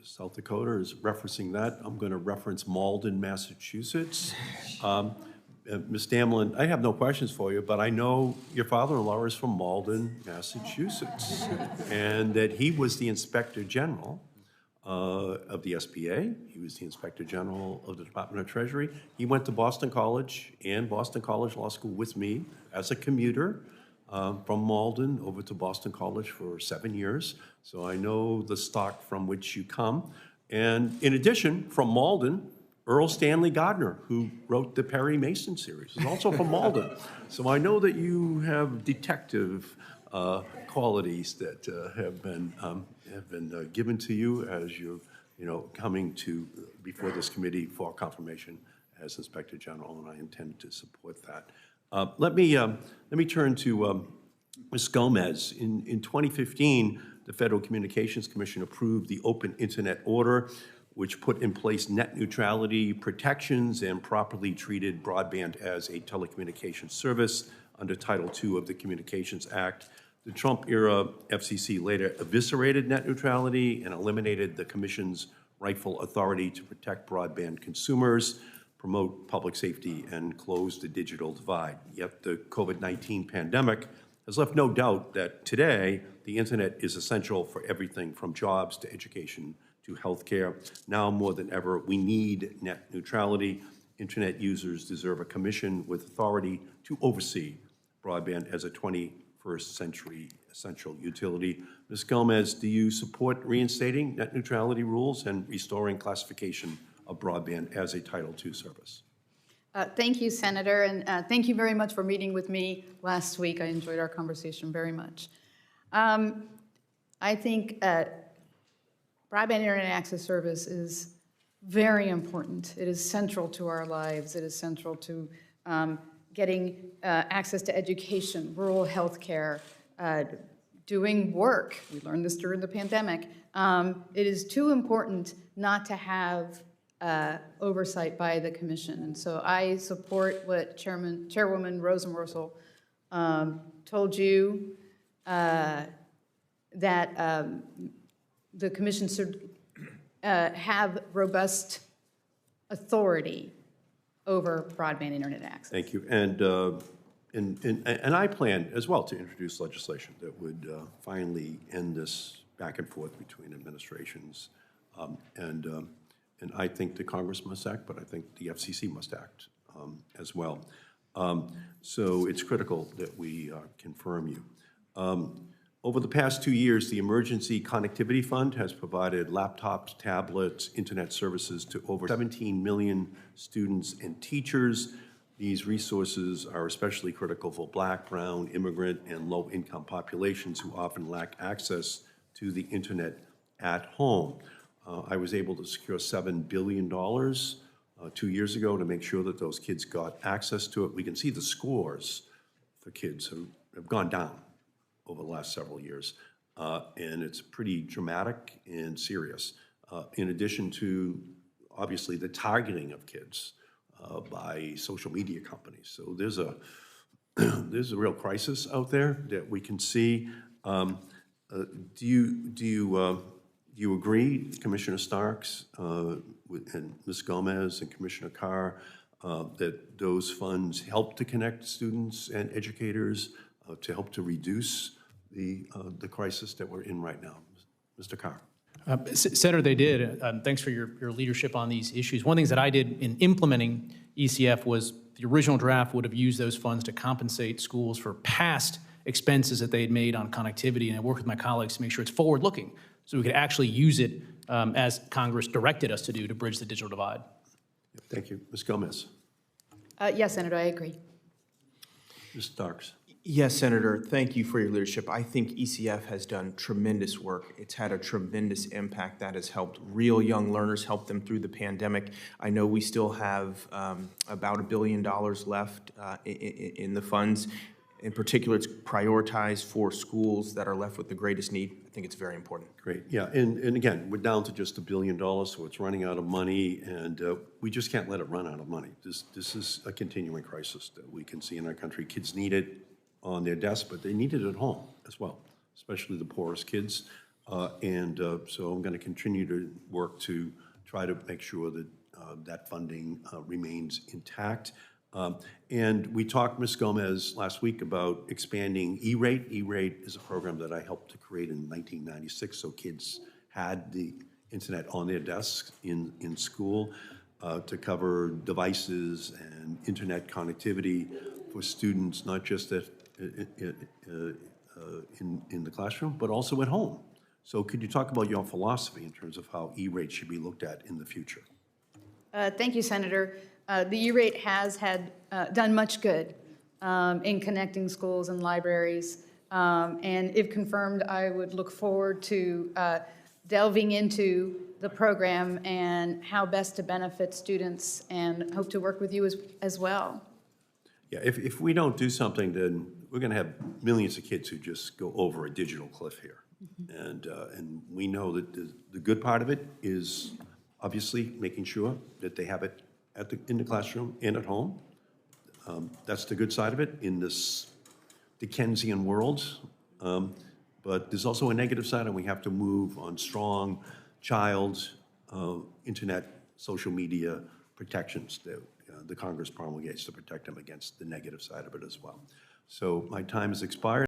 South Dakota is referencing that. I'm going to reference Malden, Massachusetts. Ms. Damlin, I have no questions for you, but I know your father-in-law is from Malden, Massachusetts, and that he was the Inspector General of the SBA. He was the Inspector General of the Department of Treasury. He went to Boston College and Boston College Law School with me as a commuter from Malden over to Boston College for 7 years. So I know the stock from which you come. And in addition, from Malden, Earl Stanley Gardner, who wrote the Perry Mason series, is also from Malden. So I know that you have detective qualities that have been given to you as you're, coming to before this committee for confirmation as Inspector General, and I intend to support that. Let me turn to Ms. Gomez. In 2015, the Federal Communications Commission approved the Open Internet Order, which put in place net neutrality protections and properly treated broadband as a telecommunications service under Title II of the Communications Act. The Trump-era FCC later eviscerated net neutrality and eliminated the Commission's rightful authority to protect broadband consumers, promote public safety, and close the digital divide. Yet the COVID-19 pandemic has left no doubt that today the internet is essential for everything from jobs to education to healthcare. Now more than ever, we need net neutrality. Internet users deserve a commission with authority to oversee broadband as a 21st century essential utility. Ms. Gomez, do you support reinstating net neutrality rules and restoring classification of broadband as a Title II service? Thank you, Senator, and thank you very much for meeting with me last week. I enjoyed our conversation very much. I think broadband internet access service is very important. It is central to our lives. It is central to getting access to education, rural health care, doing work. We learned this during the pandemic. It is too important not to have oversight by the Commission. And so I support what Chairwoman Rosenworcel told you, that the Commission should have robust authority over broadband internet access. Thank you. And I plan as well to introduce legislation that would finally end this back and forth between administrations. And I think the Congress must act, but I think the FCC must act as well. So it's critical that we confirm you. Over the past 2 years, the Emergency Connectivity Fund has provided laptops, tablets, internet services to over 17 million students and teachers. These resources are especially critical for Black, brown, immigrant, and low-income populations who often lack access to the internet at home. I was able to secure $7 billion 2 years ago to make sure that those kids got access to it. We can see the scores for kids who have gone down over the last several years, and it's pretty dramatic and serious. In addition to, obviously, the targeting of kids by social media companies. So there's a real crisis out there that we can see. Do you agree, Commissioner Starks and Ms. Gomez and Commissioner Carr, that those funds help to connect students and educators to help to reduce the crisis that we're in right now? Mr. Carr. Senator, they did. Thanks for your leadership on these issues. One of the things that I did in implementing ECF was the original draft would have used those funds to compensate schools for past expenses that they had made on connectivity, and I worked with my colleagues to make sure it's forward-looking, so we could actually use it as Congress directed us to do to bridge the digital divide. Thank you. Ms. Gomez. Yes, Senator, I agree. Ms. Starks. Yes, Senator, thank you for your leadership. I think ECF has done tremendous work. It's had a tremendous impact that has helped real young learners, help them through the pandemic. I know we still have about $1 billion left in the funds. In particular, it's prioritized for schools that are left with the greatest need. I think it's very important. Great, yeah, and again, we're down to just $1 billion, so it's running out of money, and we just can't let it run out of money. This is a continuing crisis that we can see in our country. Kids need it on their desk, but they need it at home as well, especially the poorest kids. So I'm going to continue to work to try to make sure that that funding remains intact. And we talked, Ms. Gomez, last week about expanding E-rate. E-rate is a program that I helped to create in 1996, so kids had the internet on their desks in school to cover devices and internet connectivity for students, not just in the classroom, but also at home. So could you talk about your philosophy in terms of how E-rate should be looked at in the future? Thank you, Senator. The E-rate has done much good in connecting schools and libraries. And if confirmed, I would look forward to delving into the program and how best to benefit students, and hope to work with you as well. Yeah, if we don't do something, then we're going to have millions of kids who just go over a digital cliff here. And we know that the good part of it is obviously making sure that they have it in the classroom and at home. That's the good side of it in this Dickensian world. But there's also a negative side, and we have to move on strong child internet, social media protections that the Congress promulgates to protect them against the negative side of it as well. So my time has expired.